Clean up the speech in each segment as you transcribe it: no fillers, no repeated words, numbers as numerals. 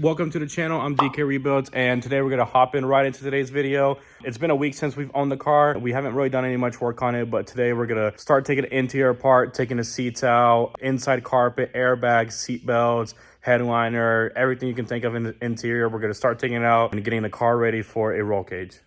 Welcome to the channel. I'm DKrebuilds, and today we're gonna hop in right into today's video. It's been a week since we've owned the car. We haven't really done any much work on it, but today we're gonna start taking the interior apart, taking the seats out, inside carpet, airbags, seat belts, headliner, everything you can think of in the interior. We're gonna start taking it out and getting the car ready for a roll cage.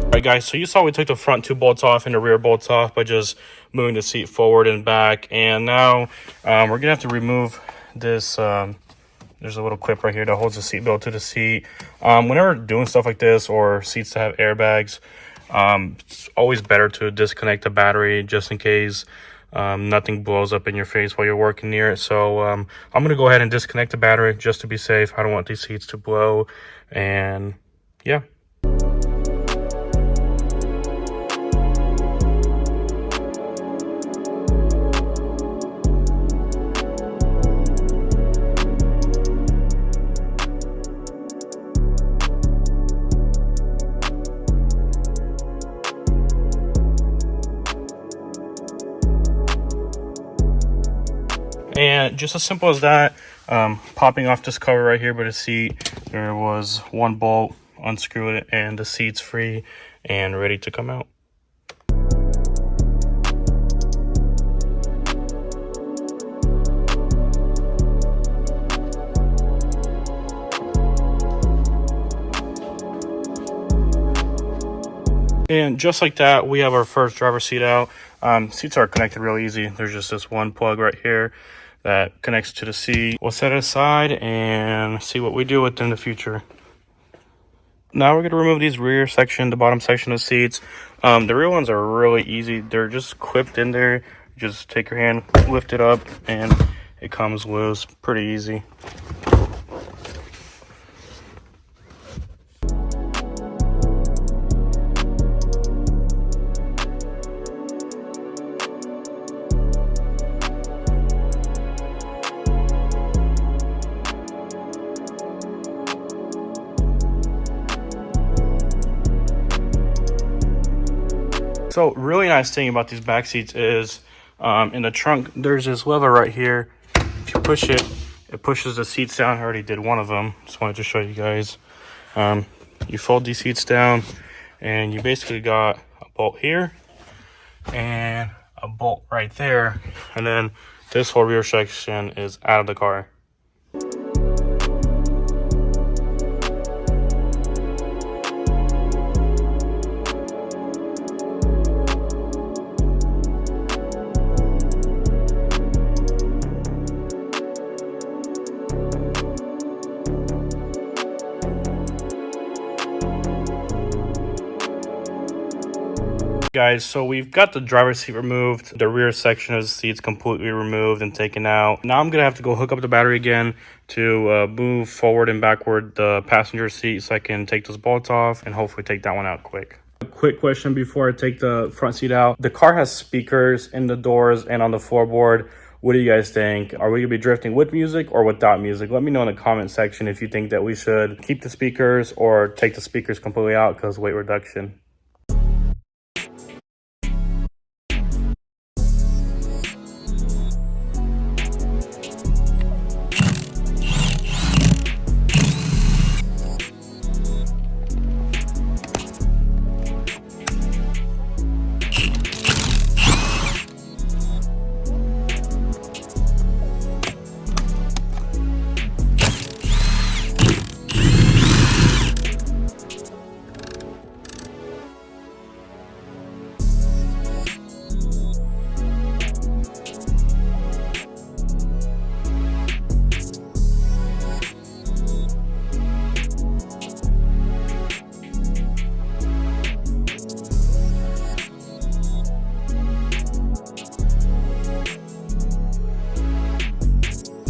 Alright guys, so you saw we took the front two bolts off and the rear bolts off by just moving the seat forward and back, and now we're gonna have to remove this. There's a little clip right here that holds the seat belt to the seat. Whenever doing stuff like this or seats that have airbags, it's always better to disconnect the battery just in case nothing blows up in your face while you're working near it. So I'm gonna go ahead and disconnect the battery just to be safe. I don't want these seats to blow, and yeah. And just as simple as that, popping off this cover right here by the seat, there was one bolt, unscrew it, and the seat's free and ready to come out. And just like that, we have our first driver's seat out. Seats are connected real easy. There's just this one plug right here that connects to the seat. We'll set it aside and see what we do with it in the future. Now we're gonna remove these rear section, the bottom section of the seats. The rear ones are really easy. They're just clipped in there. Just take your hand, lift it up, and it comes loose. Pretty easy. So really nice thing about these back seats is in the trunk, there's this lever right here. If you push it, it pushes the seats down. I already did one of them. Just wanted to show you guys. You fold these seats down and you basically got a bolt here and a bolt right there. And then this whole rear section is out of the car. Guys, so we've got the driver's seat removed, the rear section of the seats completely removed and taken out. Now I'm gonna have to go hook up the battery again to move forward and backward the passenger seat so I can take those bolts off and hopefully take that one out quick. A quick question before I take the front seat out. The car has speakers in the doors and on the floorboard. What do you guys think? Are we gonna be drifting with music or without music? Let me know in the comment section if you think that we should keep the speakers or take the speakers completely out because weight reduction.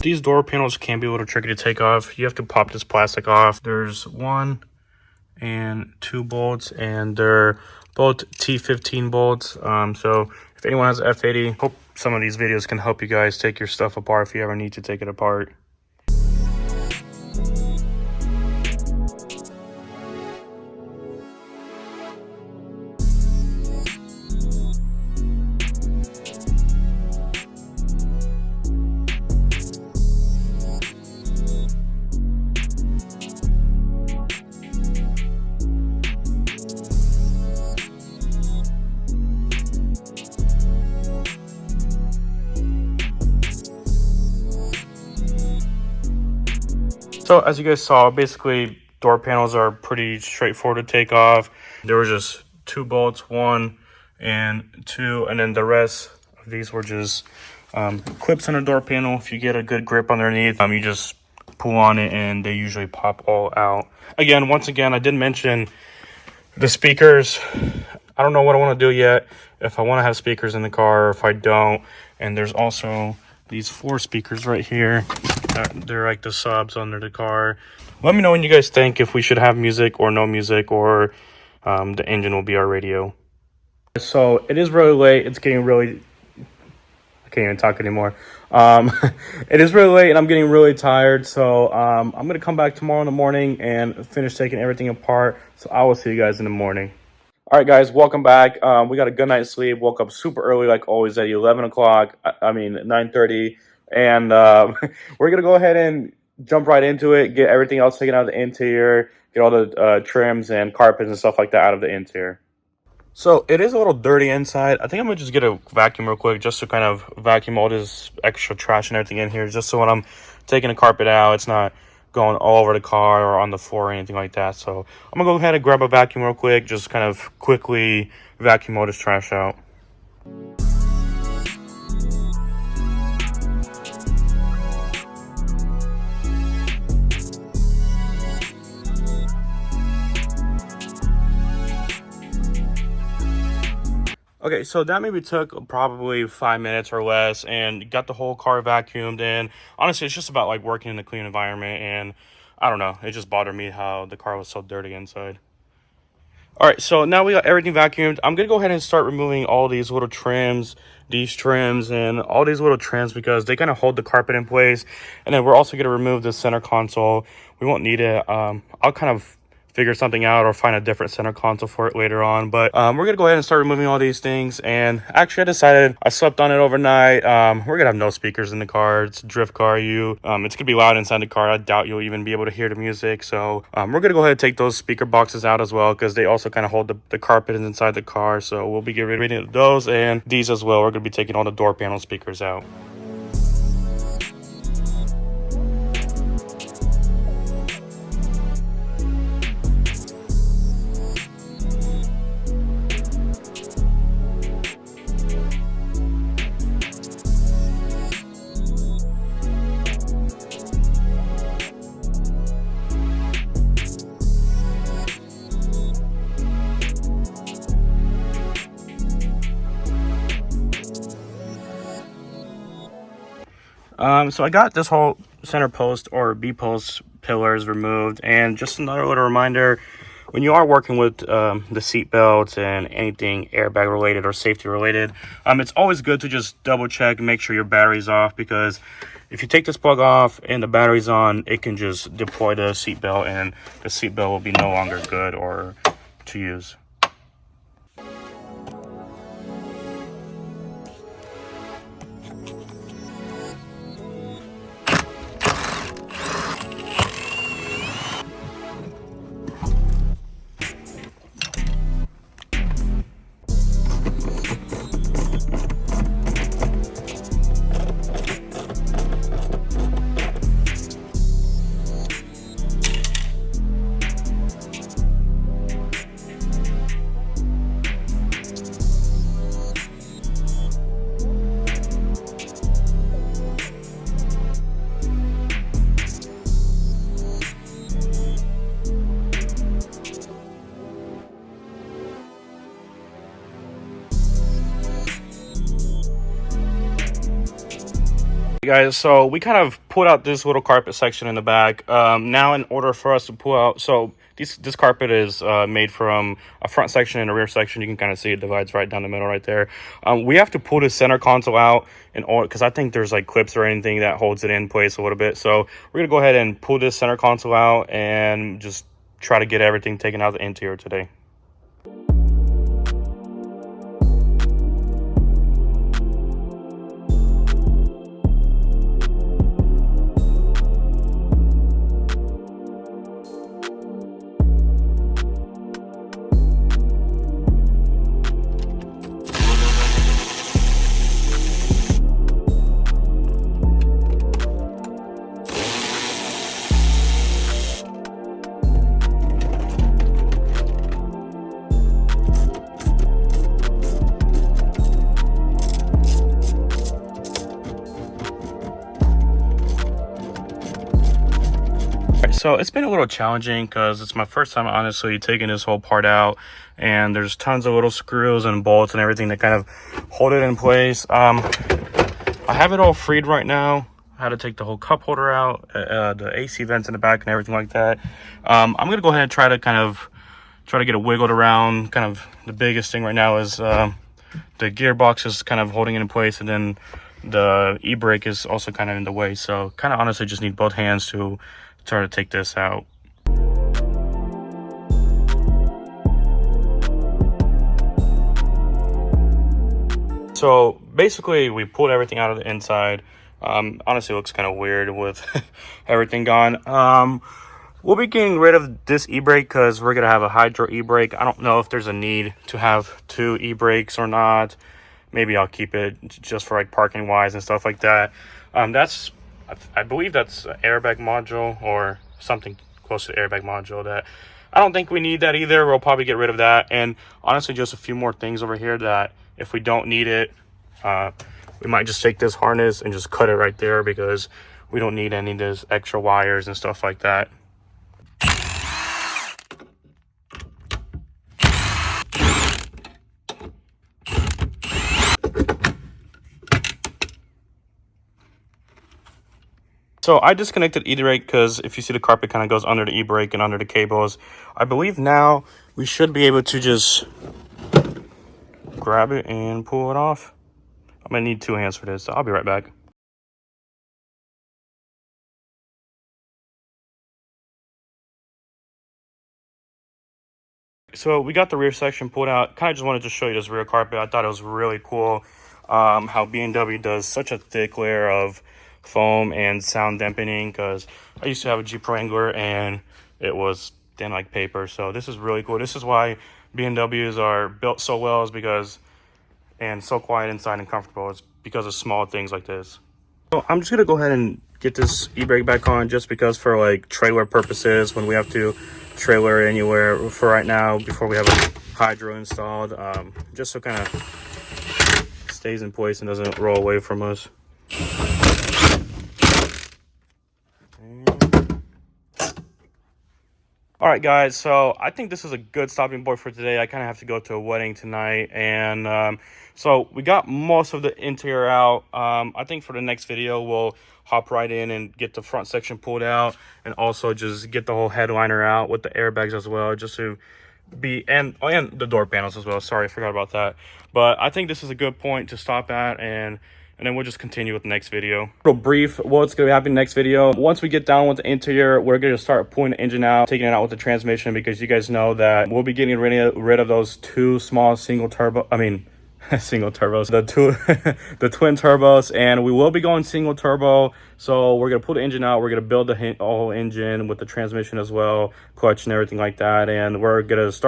These door panels can be a little tricky to take off. You have to pop this plastic off. There's 1 and 2 bolts, and they're both T15 bolts. So if anyone has F80, hope some of these videos can help you guys take your stuff apart if you ever need to take it apart. So as you guys saw, basically door panels are pretty straightforward to take off. There were just 2 bolts, 1 and 2, and then the rest of these were just clips on the door panel. If you get a good grip underneath, you just pull on it and they usually pop all out. Once again, I did mention the speakers. I don't know what I want to do yet, if I want to have speakers in the car or if I don't. And there's also these 4 speakers right here. They're like the subs under the car. Let me know what you guys think, if we should have music or no music, or the engine will be our radio. So it is really late. It's getting really, I can't even talk anymore. It is really late and I'm getting really tired. So I'm going to come back tomorrow in the morning and finish taking everything apart. So I will see you guys in the morning. All right, guys, welcome back. We got a good night's sleep. Woke up super early, like always, at 11 o'clock. I mean, 9:30. And we're going to go ahead and jump right into it, get everything else taken out of the interior, get all the trims and carpets and stuff like that out of the interior. So it is a little dirty inside. I think I'm going to just get a vacuum real quick just to kind of vacuum all this extra trash and everything in here, just so when I'm taking the carpet out, it's not going all over the car or on the floor or anything like that. So I'm going to go ahead and grab a vacuum real quick, just kind of quickly vacuum all this trash out. Okay, so that maybe took probably 5 minutes or less, and got the whole car vacuumed in. Honestly, it's just about like working in a clean environment, and I don't know, it just bothered me how the car was so dirty inside. All right, so now we got everything vacuumed. I'm gonna go ahead and start removing all these little trims, and all these little trims, because they kind of hold the carpet in place. And then we're also gonna remove the center console. We won't need it. I'll kind of figure something out or find a different center console for it later on, but we're gonna go ahead and start removing all these things. And actually, I decided, I slept on it overnight. We're gonna have no speakers in the car. It's a drift car. It's gonna be loud inside the car. I doubt you'll even be able to hear the music. So we're gonna go ahead and take those speaker boxes out as well, because they also kind of hold the carpet inside the car. So we'll be getting rid of those, and these as well. We're gonna be taking all the door panel speakers out. So I got this whole center post or B-post pillars removed, and just another little reminder, when you are working with the seat belts and anything airbag related or safety related, it's always good to just double check and make sure your battery's off, because if you take this plug off and the battery's on, it can just deploy the seat belt, and the seat belt will be no longer good or to use. guys, so we kind of pulled out this little carpet section in the back. Now in order for us to pull out, so this carpet is made from a front section and a rear section. You can kind of see it divides right down the middle right there. We have to pull the center console out in order, because I think there's like clips or anything that holds it in place a little bit. So we're gonna go ahead and pull this center console out and just try to get everything taken out of the interior today. So it's been a little challenging because it's my first time honestly taking this whole part out, and there's tons of little screws and bolts and everything that kind of hold it in place. I have it all freed right now. I had to take the whole cup holder out, the AC vents in the back and everything like that. I'm gonna go ahead and try to get it wiggled around. Kind of the biggest thing right now is the gearbox is kind of holding it in place, and then the e-brake is also kind of in the way. So kind of honestly just need both hands to try to take this out. So basically we pulled everything out of the inside. Honestly, it looks kind of weird with everything gone. We'll be getting rid of this e-brake because we're gonna have a hydro e-brake. I don't know if there's a need to have two e-brakes or not. Maybe I'll keep it just for like parking wise and stuff like that. I believe that's an airbag module or something close to the airbag module. That I don't think we need that either. We'll probably get rid of that. And honestly, just a few more things over here that if we don't need it, we might just take this harness and just cut it right there, because we don't need any of this extra wires and stuff like that. So I disconnected e-brake because if you see the carpet kind of goes under the e-brake and under the cables. I believe now we should be able to just grab it and pull it off. I'm gonna need two hands for this, so I'll be right back. So we got the rear section pulled out. Kind of just wanted to show you this rear carpet. I thought it was really cool how BMW does such a thick layer of foam and sound dampening, because I used to have a Jeep Wrangler and it was thin like paper. So this is really cool. This is why BMWs are built so well, is because, and so quiet inside and comfortable, it's because of small things like this. So I'm just gonna go ahead and get this e-brake back on, just because for like trailer purposes, when we have to trailer anywhere for right now before we have a hydro installed, just so kind of stays in place and doesn't roll away from us. All right, guys, so I think this is a good stopping point for today. I kind of have to go to a wedding tonight, and so we got most of the interior out. I think for the next video, we'll hop right in and get the front section pulled out, and also just get the whole headliner out with the airbags as well, just to be, and the door panels as well. Sorry, I forgot about that. But I think this is a good point to stop at, and then we'll just continue with the next video. Real brief, what's going to happen next video. Once we get down with the interior, we're going to start pulling the engine out, taking it out with the transmission, because you guys know that we'll be getting rid of those two small single turbos, the twin turbos, and we will be going single turbo. So we're going to pull the engine out. We're going to build the whole engine with the transmission as well, clutch and everything like that. And we're just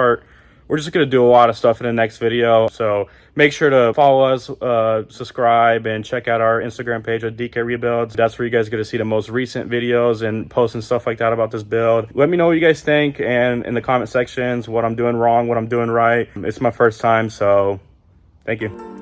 going to do a lot of stuff in the next video. So make sure to follow us, subscribe, and check out our Instagram page at teamdkrebuilds. That's where you guys get to see the most recent videos and posts and stuff like that about this build. Let me know what you guys think, and in the comment sections, what I'm doing wrong, what I'm doing right. It's my first time, so thank you.